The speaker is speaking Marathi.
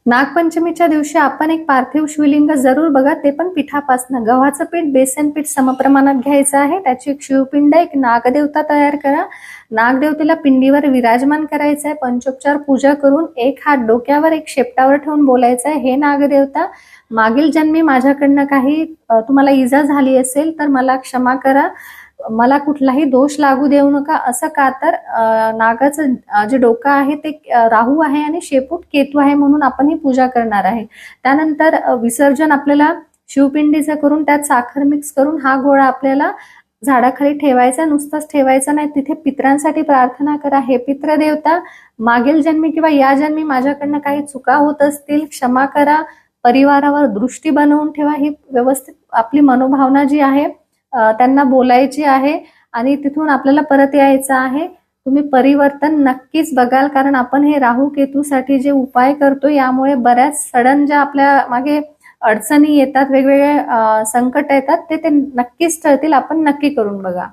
नागपंचमीच्या दिवशी आपण एक पार्थिव शिवलिंग जरूर बघा, ते पण पिठापासून. गव्हाचं पीठ, बेसन पीठ समप्रमाणात घ्यायचं आहे. त्याची एक शिवपिंड, एक नागदेवता तयार करा. नागदेवतेला पिंडीवर विराजमान करायचं आहे. पंचोपचार पूजा करून एक हात डोक्यावर, एक शेपटावर ठेवून बोलायचं आहे, हे नागदेवता, मागील जन्मी माझ्याकडनं काही तुम्हाला इजा झाली असेल तर मला क्षमा करा. मला कुठलाही दोष लागू देऊ नका. असं का तर नागाचं जे डोकं आहे ते राहू आहे आणि शेपूट केतू आहे, म्हणून आपण ही पूजा करणार आहे. त्यानंतर विसर्जन आपल्याला शिवपिंडीचं करून त्यात साखर मिक्स करून हा गोळा आपल्याला झाडाखाली ठेवायचा. नुसताच ठेवायचा नाही, तिथे पितरांसाठी प्रार्थना करा. हे पित्र देवता, मागील जन्मी किंवा या जन्मी माझ्याकडनं काही चुका होत असतील, क्षमा करा. परिवारावर दृष्टी बनवून ठेवा. ही व्यवस्थित आपली मनोभावना जी आहे त्यांना बोलायची आहे आणि तिथून आपल्याला परत यायचं आहे. तुम्ही परिवर्तन नक्कीच बघाल, कारण आपण हे राहू केतूसाठी जे उपाय करतो यामुळे बऱ्याच सडन ज्या आपल्या मागे अडचणी येतात, वेगवेगळे संकट येतात, ते नक्कीच टळतील. आपण नक्की करून बघा.